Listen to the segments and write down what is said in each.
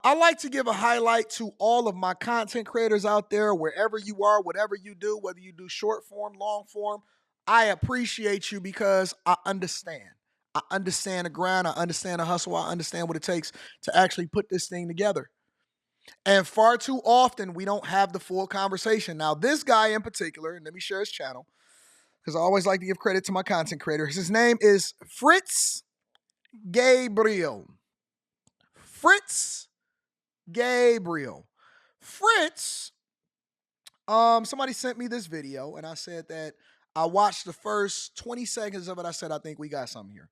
I like to give a highlight to all of my content creators out there, wherever you are, whatever you do, whether you do short form, long form. I appreciate you because I understand. I understand the grind. I understand the hustle. I understand what it takes to actually put this thing together. And far too often, we don't have the full conversation. Now, this guy in particular, and let me share his channel because I always like to give credit to my content creators. His name is Fritz Gabriel. Fritz Gabriel. Fritz, somebody sent me this video and I said that I watched the first 20 seconds of it. I said, I think we got something here.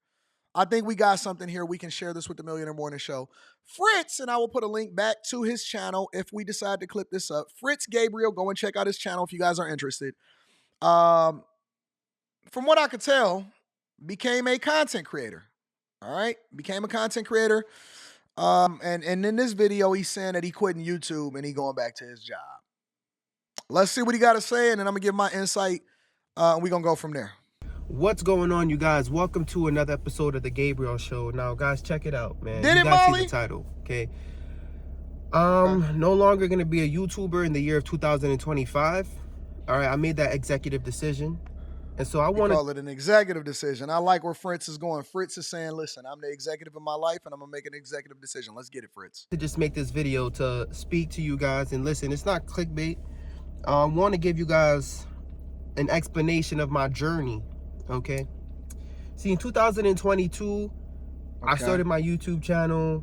I think we got something here. We can share this with the Millionaire Morning Show. Fritz, and I will put a link back to his channel if we decide to clip this up. Fritz Gabriel, go and check out his channel if you guys are interested. From what I could tell, became a content creator. All right, became a content creator. And in this video, he's saying that he quitting YouTube and he going back to his job. Let's see what he got to say, and then I'm gonna give my insight. We're gonna go from there. What's going on, you guys? Welcome to another episode of the Gabriel Show. Now, guys, check it out, man. Did you it, guys Molly? see the title, okay? No longer gonna be a YouTuber in the year of 2025. All right, I made that executive decision, and so I want to call it an executive decision. I like where Fritz is going. Fritz is saying, "Listen, I'm the executive of my life, and I'm gonna make an executive decision. Let's get it, Fritz." to just make this video to speak to you guys and listen. It's not clickbait. I want to give you guys an explanation of my journey. Okay. See, in 2022, I started my YouTube channel.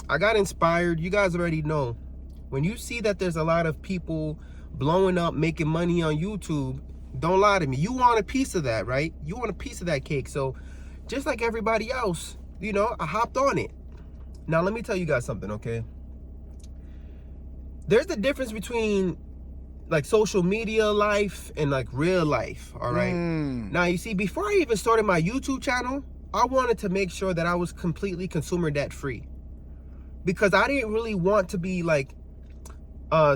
I got inspired. You guys already know. When you see that there's a lot of people blowing up, making money on YouTube, don't lie to me. You want a piece of that, right? You want a piece of that cake. So just like everybody else, you know, I hopped on it. Now, let me tell you guys something, okay? There's the difference between like social media life and like real life, all right? Now, you see, before I even started my YouTube channel, I wanted to make sure that I was completely consumer debt free, because I didn't really want to be like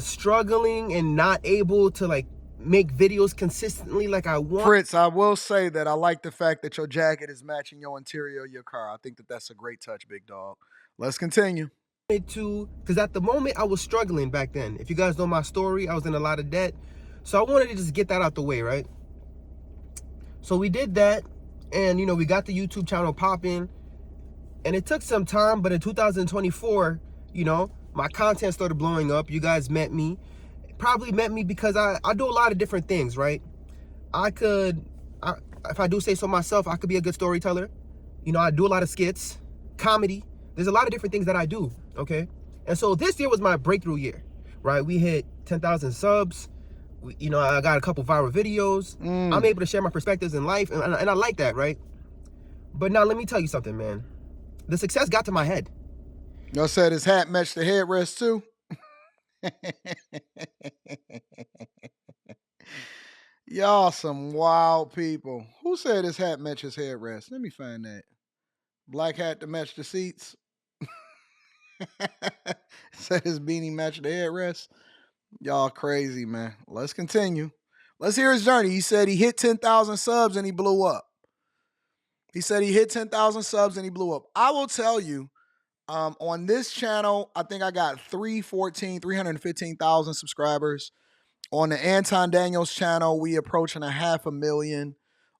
struggling and not able to like make videos consistently like I want. Fritz, I will say that I like the fact that your jacket is matching your interior of your car. I think that that's a great touch, big dog. Let's continue. Because at the moment I was struggling back then. If you guys know my story, I was in a lot of debt. So I wanted to just get that out the way, right? So we did that, and you know, we got the YouTube channel popping, and it took some time, but in 2024, you know, my content started blowing up. You guys met me, probably met me because I do a lot of different things, right? If I do say so myself, I could be a good storyteller. You know, I do a lot of skits, comedy. There's a lot of different things that I do, okay? And so this year was my breakthrough year, right? We hit 10,000 subs. You know, I got a couple viral videos. I'm able to share my perspectives in life, and I like that, right? But now let me tell you something, man. The success got to my head. Y'all said his hat matched the headrest too? Y'all some wild people. Who said his hat matches headrest? Let me find that. Black hat to match the seats. Said his beanie matched the headrest. Y'all crazy, man. Let's continue. Let's hear his journey. He said he hit 10,000 subs and he blew up. He said he hit 10,000 subs and he blew up. I will tell you, on this channel, I think I got 315,000 subscribers. On the Anton Daniels channel, we approaching 500,000.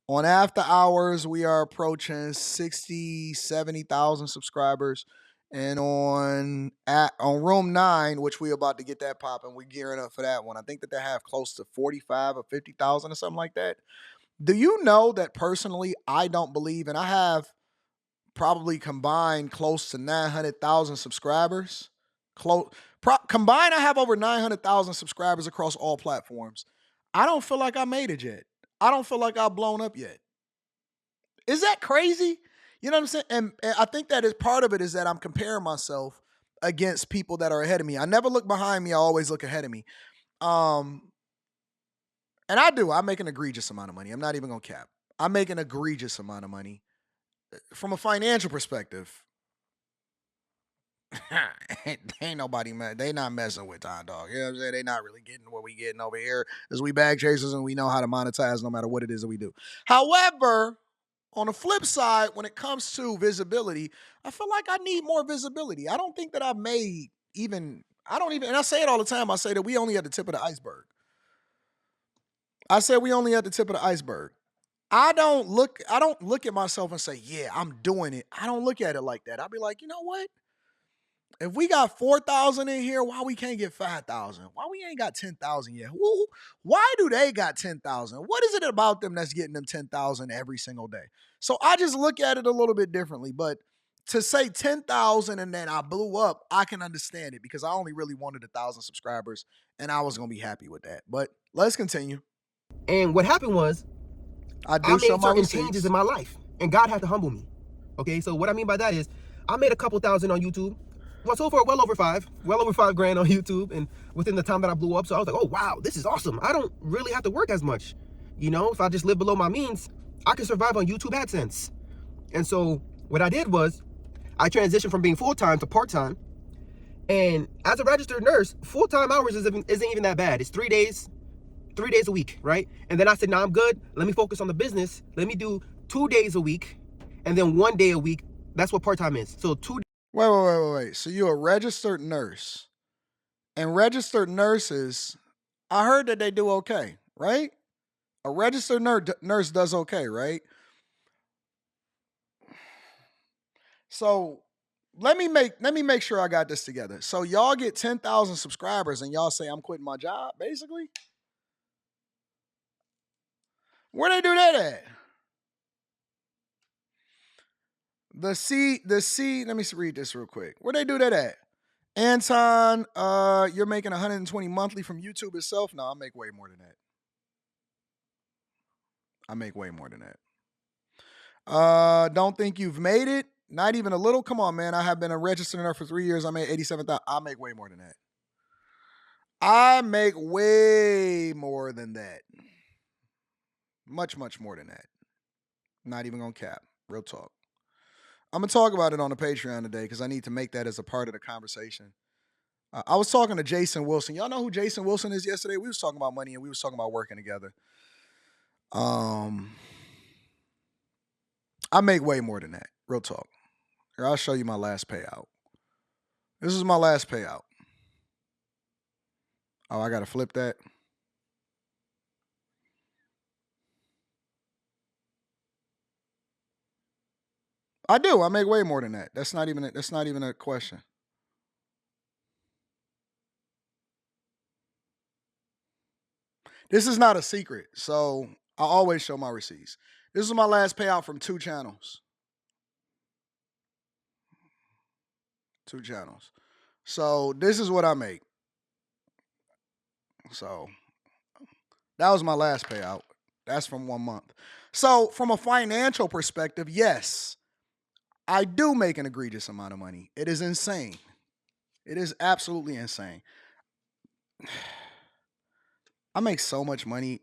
On After Hours, we are approaching 60, 70,000 subscribers. And on Room 9, which we about to get that popping, we're gearing up for that one. I think that they have close to 45 or 50,000 or something like that. Do you know that personally, I don't believe, and I have probably combined close to 900,000 subscribers. Combined, I have over 900,000 subscribers across all platforms. I don't feel like I made it yet. I don't feel like I've blown up yet. Is that crazy? You know what I'm saying? And I think that is part of it, is that I'm comparing myself against people that are ahead of me. I never look behind me. I always look ahead of me. And I do. I make an egregious amount of money. I'm not even going to cap. I make an egregious amount of money. From a financial perspective, ain't nobody they not messing with Time Dog. You know what I'm saying? They not really getting what we getting over here, as we bag chasers and we know how to monetize no matter what it is that we do. However, on the flip side, when it comes to visibility, I feel like I need more visibility. I don't think that I've made even, and I say it all the time. I say that we only at the tip of the iceberg. I said we only at the tip of the iceberg. I don't look at myself and say, yeah, I'm doing it. I don't look at it like that. I'll be like, you know what? If we got 4,000 in here, why we can't get 5,000? Why we ain't got 10,000 yet? Why do they got 10,000? What is it about them that's getting them 10,000 every single day? So I just look at it a little bit differently. But to say 10,000 and then I blew up, I can understand it because I only really wanted 1,000 subscribers and I was going to be happy with that. But let's continue. And what happened was, I I show made my certain receipts. changes in my life, and God had to humble me. Okay, so what I mean by that is, I made a couple thousand on YouTube. Well, so far, well over $5,000 on YouTube, and within the time that I blew up. So I was like, oh wow, this is awesome. I don't really have to work as much. You know, if I just live below my means, I can survive on YouTube AdSense. And so what I did was, I transitioned from being full-time to part-time. And as a registered nurse, full-time hours isn't even that bad. It's 3 days a week, right? And then I said, nah, I'm good. Let me focus on the business. Let me do 2 days a week and then 1 day a week. That's what part-time is. So 2 days. Wait. So you're a registered nurse. And registered nurses, I heard that they do okay, right? A registered nurse does okay, right? So let me make sure I got this together. So y'all get 10,000 subscribers and y'all say I'm quitting my job, basically? Where they do that at? The C, let me read this real quick. Where they do that at? Anton, you're making 120 monthly from YouTube itself? No, I make way more than that. Don't think you've made it? Not even a little? Come on, man. I have been a registered nurse for 3 years. I made 87,000. I make way more than that. I make way more than that. Much more than that. Not even gonna cap. Real talk. I'm gonna talk about it on the Patreon today because I need to make that as a part of the conversation. I was talking to Jason Wilson. Y'all know who Jason Wilson is yesterday? We was talking about money and we was talking about working together. I make way more than that. Real talk. Here, I'll show you my last payout. This is my last payout. Oh, I gotta flip that. I do. I make way more than that. That's not even a question. This is not a secret. So I always show my receipts. This is my last payout from 2 channels. 2 channels. So this is what I make. So that was my last payout. That's from 1 month. So from a financial perspective, yes, I do make an egregious amount of money. It is insane. It is absolutely insane. I make so much money.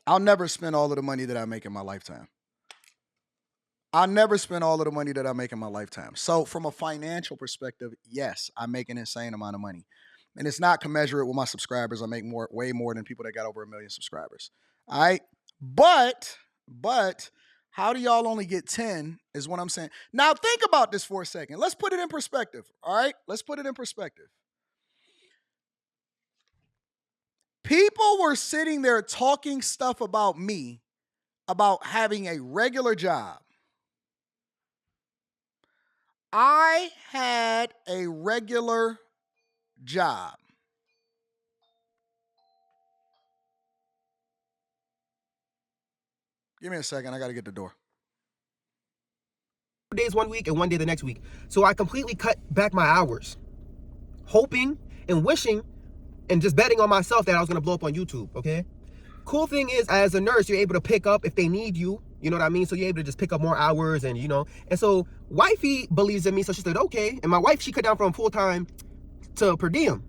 I'll never spend all of the money that I make in my lifetime. I'll never spend all of the money that I make in my lifetime. So from a financial perspective, yes, I make an insane amount of money. And it's not commensurate with my subscribers. I make way more than people that got over 1 million subscribers. All right. But how do y'all only get 10 is what I'm saying. Now think about this for a second. Let's put it in perspective. All right. Let's put it in perspective. People were sitting there talking stuff about me, about having a regular job. I had a regular job. Give me a second. I got to get the door. 2 days 1 week and 1 day the next week. So I completely cut back my hours, hoping and wishing and just betting on myself that I was going to blow up on YouTube, okay? Cool thing is, as a nurse, you're able to pick up if they need you. You know what I mean? So you're able to just pick up more hours and, you know. And so wifey believes in me, so she said, okay. And my wife, she cut down from full-time to per diem,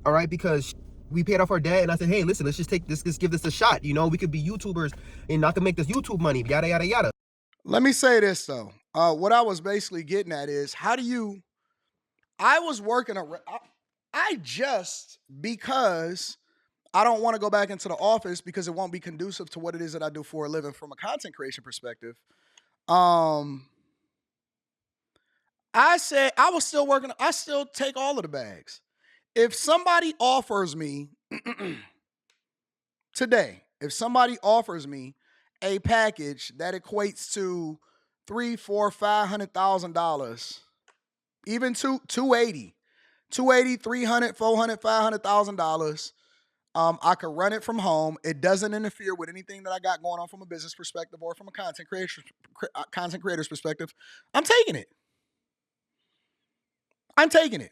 all right? Because we paid off our debt. And I said, hey, listen, let's just take this, let's give this a shot. You know, we could be YouTubers and I can make this YouTube money, yada, yada, yada. Let me say this, though. What I was basically getting at is, I was working, because I don't want to go back into the office because it won't be conducive to what it is that I do for a living from a content creation perspective. I said I was still working. I still take all of the bags. If somebody offers me today, if somebody offers me a package that equates to three, four, $500,000, even 280, 280, 300, 400, $500,000. I could run it from home. It doesn't interfere with anything that I got going on from a business perspective or from a content creator's perspective. I'm taking it. I'm taking it.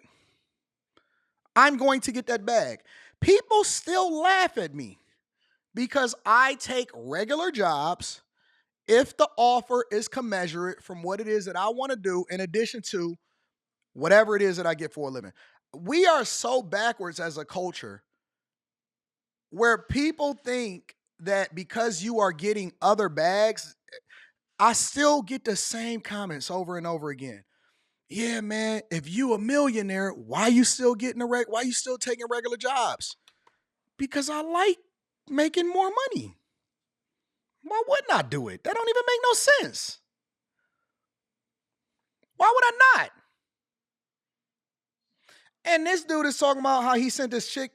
I'm going to get that bag. People still laugh at me because I take regular jobs if the offer is commensurate from what it is that I want to do, in addition to whatever it is that I get for a living. We are so backwards as a culture where people think that because you are getting other bags, I still get the same comments over and over again. Yeah, man, if you a millionaire, why you still getting why you still taking regular jobs? Because I like making more money. Why wouldn't I do it? That don't even make no sense. Why would I not? And this dude is talking about how he sent this chick.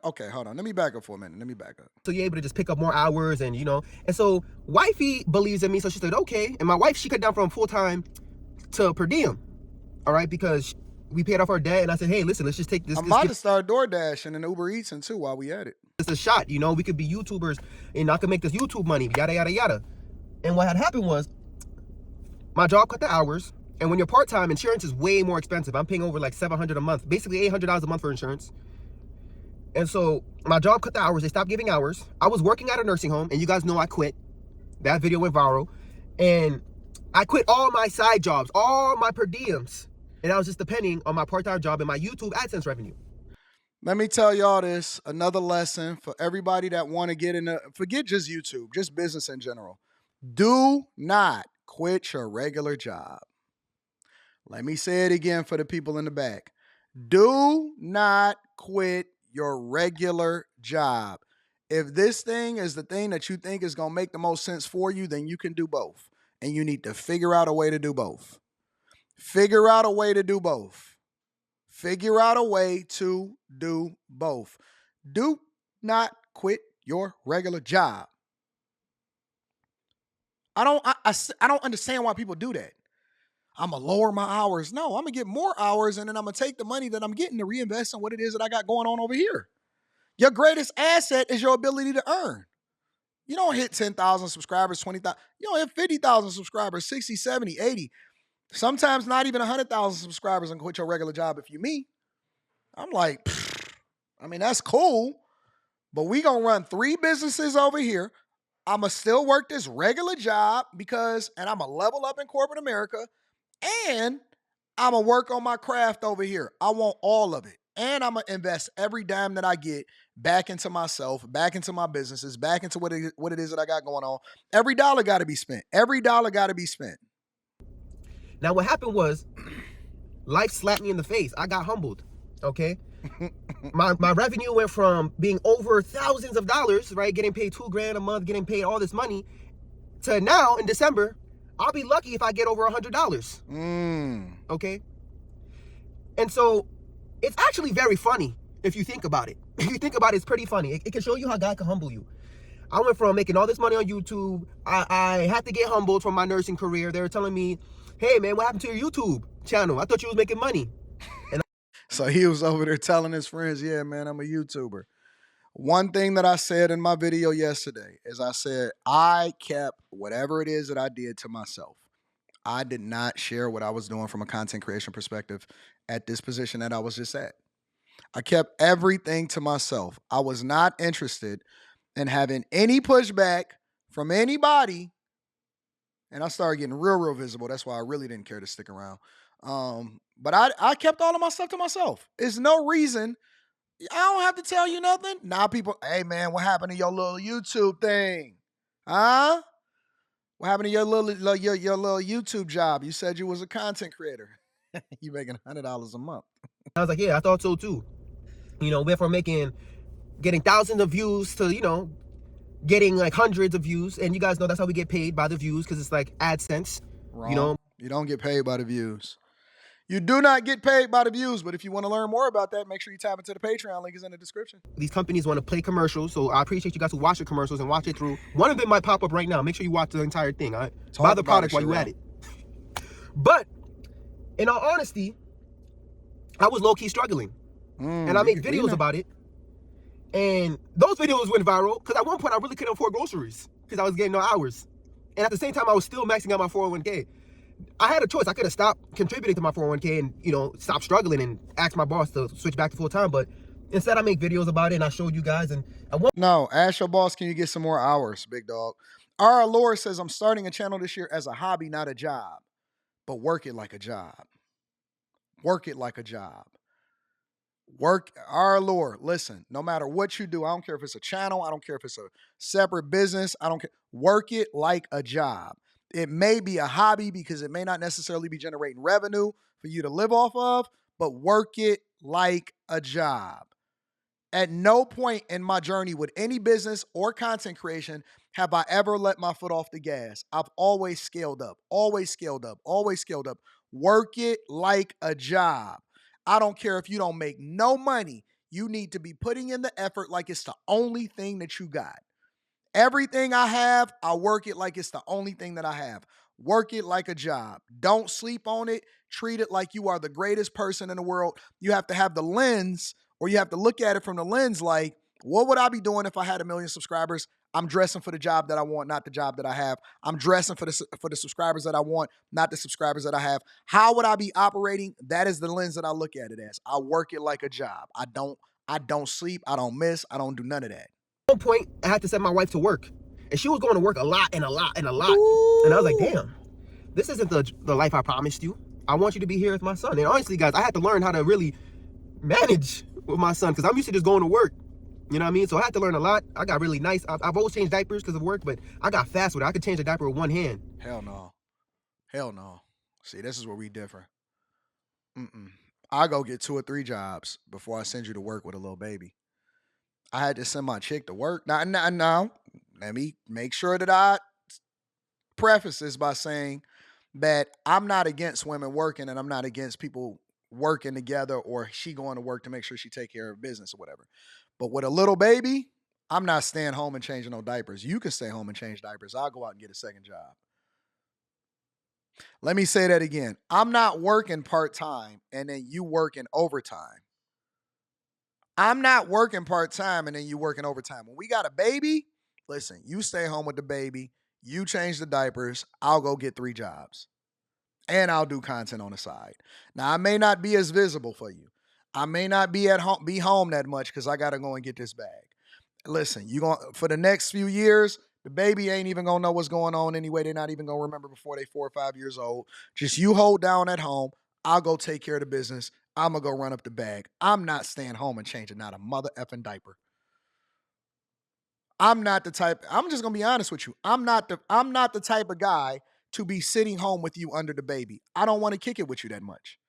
Okay, hold on. Let me back up for a minute. Let me back up. So you're able to just pick up more hours and, and so wifey believes in me. So she said, okay. And my wife, she cut down from full-time to per diem. All right. Because we paid off our debt. And I said, hey, listen, let's just take this. I'm about to start DoorDash and Uber Eats and too while we at it. It's a shot. We could be YouTubers and I could make this YouTube money, yada, yada, yada. And what had happened was my job cut the hours. And when you're part-time, insurance is way more expensive. I'm paying over like $700 a month, basically $800 a month for insurance. And so my job cut the hours. They stopped giving hours. I was working at a nursing home, and you guys know I quit. That video went viral. And I quit all my side jobs, all my per diems. And I was just depending on my part-time job and my YouTube AdSense revenue. Let me tell y'all this, another lesson for everybody that want to get into, forget just YouTube, just business in general. Do not quit your regular job. Let me say it again for the people in the back. Do not quit your regular job. If this thing is the thing that you think is going to make the most sense for you, then you can do both. And you need to figure out a way to do both. Figure out a way to do both. Figure out a way to do both. Do not quit your regular job. I don't understand why people do that. I'm going to lower my hours. No, I'm going to get more hours, and then I'm going to take the money that I'm getting to reinvest in what it is that I got going on over here. Your greatest asset is your ability to earn. You don't hit 10,000 subscribers, 20,000. You don't hit 50,000 subscribers, 60, 70, 80. Sometimes not even 100,000 subscribers and quit your regular job if you me. I'm like, that's cool, but we going to run 3 businesses over here. I'm going to still work this regular job and I'm going to level up in corporate America. And I'm going to work on my craft over here. I want all of it. And I'm going to invest every dime that I get back into myself, back into my businesses, back into what it is that I got going on. Every dollar got to be spent. Every dollar got to be spent. Now, what happened was life slapped me in the face. I got humbled. Okay. my revenue went from being over thousands of dollars, right? Getting paid $2,000 a month, getting paid all this money, to now in December, I'll be lucky if I get over $100. Okay. And so it's actually very funny if you think about it. If you think about it, it's pretty funny. It can show you how God can humble you. I went from making all this money on YouTube. I had to get humbled from my nursing career. They were telling me, hey, man, what happened to your YouTube channel? I thought you was making money. And so he was over there telling his friends, yeah, man, I'm a YouTuber. One thing that I said in my video yesterday is I said I kept whatever it is that I did to myself. I did not share what I was doing from a content creation perspective at this position that I was just at. I kept everything to myself. I was not interested in having any pushback from anybody. And I started getting real visible. That's why I really didn't care to stick around. But I kept all of my stuff to myself. There's no reason. I don't have to tell you nothing. Now people, hey man, what happened to your little YouTube thing? Huh? What happened to your little YouTube job? You said you was a content creator. You making $100 a month. I was like, yeah, I thought so too. Went from getting thousands of views to, getting like hundreds of views. And you guys know that's how we get paid, by the views, because it's like AdSense. Wrong. You don't get paid by the views. You do not get paid by the views, but if you want to learn more about that, make sure you tap into the Patreon. Link is in the description. These companies want to play commercials, so I appreciate you guys who watch the commercials and watch it through. One of them might pop up right now. Make sure you watch the entire thing, all right? Buy the product while you at it. But in all honesty, I was low-key struggling. And I make videos about it. And those videos went viral because at one point I really couldn't afford groceries because I was getting no hours. And at the same time, I was still maxing out my 401k. I had a choice. I could have stopped contributing to my 401k and, you know, stop struggling and ask my boss to switch back to full time. But instead, I make videos about it and I showed you guys. And no, ask your boss, can you get some more hours, big dog? Our Lord says, I'm starting a channel this year as a hobby, not a job. But work it like a job. Work it like a job. Work, our Lord, listen, no matter what you do, I don't care if it's a channel, I don't care if it's a separate business, I don't care. Work it like a job. It may be a hobby because it may not necessarily be generating revenue for you to live off of, but work it like a job. At no point in my journey with any business or content creation have I ever let my foot off the gas. I've always scaled up, always scaled up, always scaled up. Work it like a job. I don't care if you don't make no money. You need to be putting in the effort like it's the only thing that you got. Everything I have, I work it like it's the only thing that I have. Work it like a job. Don't sleep on it. Treat it like you are the greatest person in the world. You have to have the lens, or you have to look at it from the lens like, what would I be doing if I had 1 million subscribers? I'm dressing for the job that I want, not the job that I have. I'm dressing for the subscribers that I want, not the subscribers that I have. How would I be operating? That is the lens that I look at it as. I work it like a job. I don't sleep. I don't miss. I don't do none of that. At one point, I had to send my wife to work. And she was going to work a lot and a lot and a lot. Ooh. And I was like, damn, this isn't the life I promised you. I want you to be here with my son. And honestly, guys, I had to learn how to really manage with my son because I'm used to just going to work. You know what I mean? So I had to learn a lot. I got really nice. I've always changed diapers because of work, but I got fast with it. I could change a diaper with one hand. Hell no. Hell no. See, this is where we differ. I go get 2 or 3 jobs before I send you to work with a little baby. I had to send my chick to work. Now, let me make sure that I preface this by saying that I'm not against women working and I'm not against people working together or she going to work to make sure she take care of business or whatever. But with a little baby, I'm not staying home and changing no diapers. You can stay home and change diapers. I'll go out and get a second job. Let me say that again. I'm not working part-time and then you working overtime. I'm not working part-time and then you working overtime. When we got a baby, listen, you stay home with the baby, you change the diapers, I'll go get 3 jobs. And I'll do content on the side. Now, I may not be as visible for you. I may not be home that much because I gotta go and get this bag. Listen, for the next few years, the baby ain't even gonna know what's going on anyway. They're not even gonna remember before they 4 or 5 years old. Just you hold down at home. I'll go take care of the business. I'm gonna go run up the bag. I'm not staying home and changing not a mother effing diaper. I'm not the type. I'm just gonna be honest with you. I'm not the type of guy to be sitting home with you under the baby. I don't want to kick it with you that much.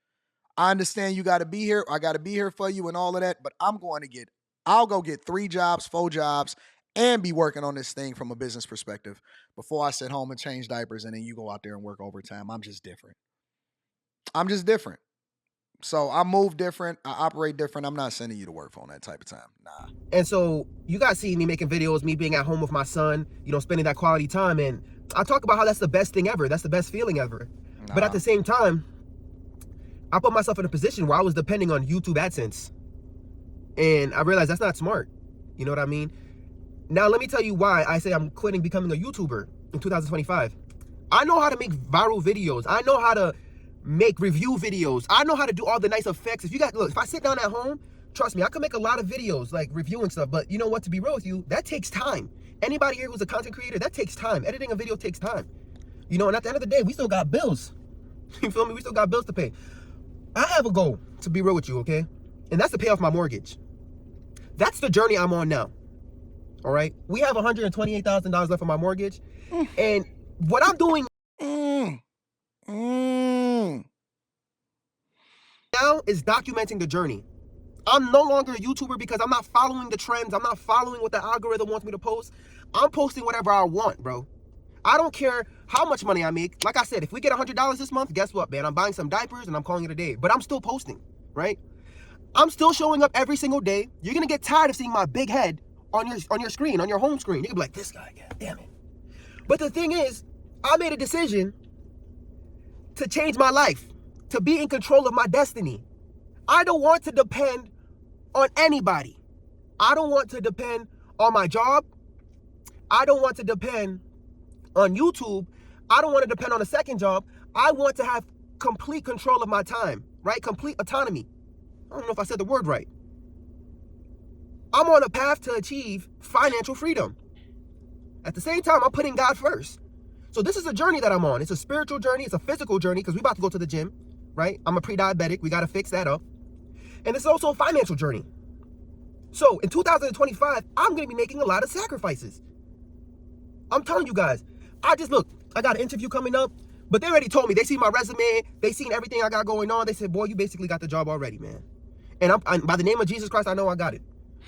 I understand you got to be here. I got to be here for you and all of that. But I'll go get 3 jobs, 4 jobs, and be working on this thing from a business perspective before I sit home and change diapers and then you go out there and work overtime. I'm just different. So I move different. I operate different. I'm not sending you to work on that type of time. Nah. And so you guys see me making videos, me being at home with my son, you know, spending that quality time. And I talk about how that's the best thing ever. That's the best feeling ever. Nah. But at the same time, I put myself in a position where I was depending on YouTube AdSense. And I realized that's not smart. You know what I mean? Now, let me tell you why I say I'm quitting becoming a YouTuber in 2025. I know how to make viral videos. I know how to make review videos. I know how to do all the nice effects. If I sit down at home, trust me, I can make a lot of videos like reviewing stuff. But you know what? To be real with you, that takes time. Anybody here who's a content creator, that takes time. Editing a video takes time. You know, and at the end of the day, we still got bills. You feel me? We still got bills to pay. I have a goal, to be real with you, okay? And that's to pay off my mortgage. That's the journey I'm on now. All right? We have $128,000 left on my mortgage. And what I'm doing now is documenting the journey. I'm no longer a YouTuber because I'm not following the trends. I'm not following what the algorithm wants me to post. I'm posting whatever I want, bro. I don't care how much money I make. Like I said, if we get $100 this month, guess what, man? I'm buying some diapers and I'm calling it a day. But I'm still posting, right? I'm still showing up every single day. You're gonna get tired of seeing my big head on your screen, on your home screen. You're gonna be like, this guy again, damn it. But the thing is, I made a decision to change my life, to be in control of my destiny. I don't want to depend on anybody. I don't want to depend on my job. I don't want to depend on YouTube. I don't want to depend on a second job. I want to have complete control of my time, right? Complete autonomy. I don't know if I said the word right. I'm on a path to achieve financial freedom. At the same time, I'm putting God first. So this is a journey that I'm on. It's a spiritual journey. It's a physical journey because we're about to go to the gym, right? I'm a pre-diabetic. We got to fix that up. And it's also a financial journey. So in 2025, I'm going to be making a lot of sacrifices. I'm telling you guys, I got an interview coming up, but they already told me. They see my resume. They seen everything I got going on. They said, boy, you basically got the job already, man. And by the name of Jesus Christ, I know I got it.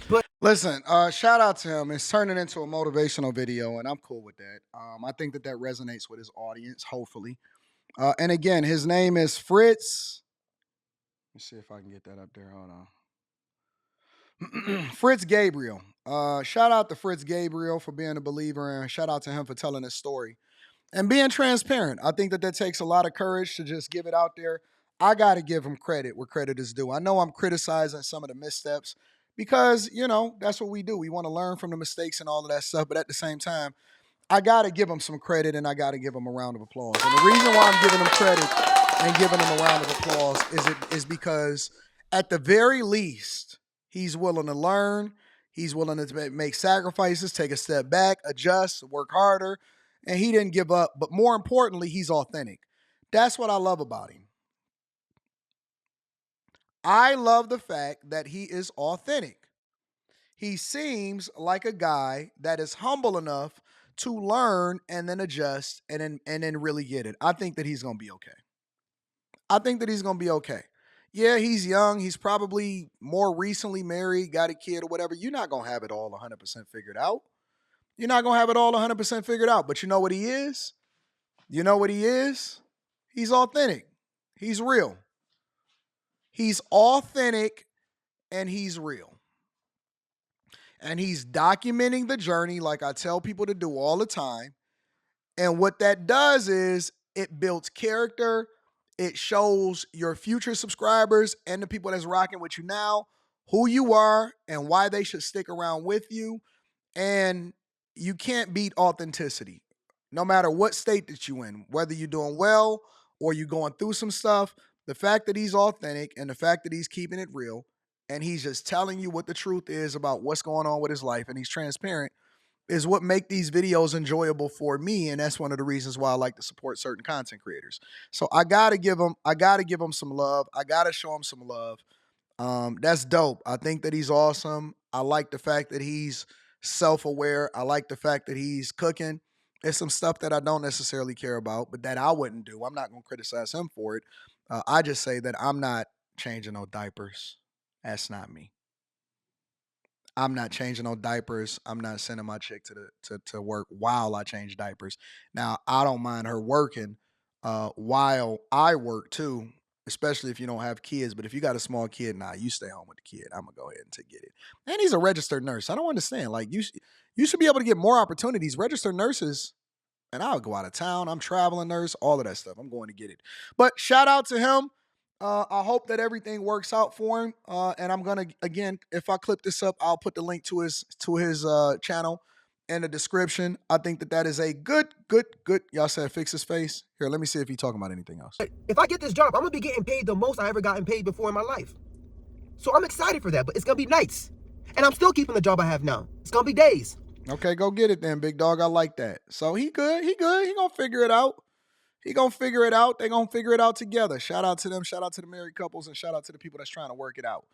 But listen, shout out to him. It's turning into a motivational video, and I'm cool with that. I think that resonates with his audience, hopefully. And again, his name is Fritz. Let me see if I can get that up there. Hold on. Fritz Gabriel. Shout out to Fritz Gabriel for being a believer, and shout out to him for telling his story and being transparent. I think that takes a lot of courage to just give it out there. I got to give him credit where credit is due. I know I'm criticizing some of the missteps because, that's what we do. We want to learn from the mistakes and all of that stuff. But at the same time, I got to give him some credit and I got to give him a round of applause. And the reason why I'm giving him credit and giving him a round of applause is because at the very least, he's willing to learn. He's willing to make sacrifices, take a step back, adjust, work harder. And he didn't give up. But more importantly, he's authentic. That's what I love about him. I love the fact that he is authentic. He seems like a guy that is humble enough to learn and then adjust and then really get it. I think that he's going to be okay. I think that he's going to be okay. Yeah, he's young. He's probably more recently married, got a kid or whatever. You're not going to have it all 100% figured out. You're not going to have it all 100% figured out. But you know what he is? You know what he is? He's authentic. He's real. He's authentic and he's real. And he's documenting the journey like I tell people to do all the time. And what that does is it builds character. It shows your future subscribers and the people that's rocking with you now who you are and why they should stick around with you. And you can't beat authenticity, no matter what state that you're in, whether you're doing well or you're going through some stuff. The fact that he's authentic and the fact that he's keeping it real and he's just telling you what the truth is about what's going on with his life and he's transparent is what make these videos enjoyable for me. And that's one of the reasons why I like to support certain content creators. So I gotta give him some love. I gotta show him some love. That's dope. I think that he's awesome. I like the fact that he's self-aware. I like the fact that he's cooking. It's some stuff that I don't necessarily care about, but that I wouldn't do. I'm not gonna criticize him for it. I just say that I'm not changing no diapers. That's not me. I'm not changing no diapers. I'm not sending my chick to work while I change diapers. Now, I don't mind her working while I work too, especially if you don't have kids. But if you got a small kid, nah, you stay home with the kid. I'm gonna go ahead and get it. And he's a registered nurse. I don't understand. Like you should be able to get more opportunities. Registered nurses, and I'll go out of town. I'm traveling nurse, all of that stuff. I'm going to get it. But shout out to him. I hope that everything works out for him. And I'm gonna again, if I clip this up, I'll put the link to his channel in the description. I think that is a good. Y'all said fix his face. Here, let me see if he's talking about anything else. if I get this job, I'm gonna be getting paid the most I ever gotten paid before in my life. So I'm excited for that, but it's gonna be nights. And I'm still keeping the job I have now. It's gonna be days. Okay, go get it then, big dog. I like that. So he good. He gonna figure it out. He gonna figure it out. They gonna figure it out together. Shout out to them. Shout out to the married couples, and shout out to the people that's trying to work it out.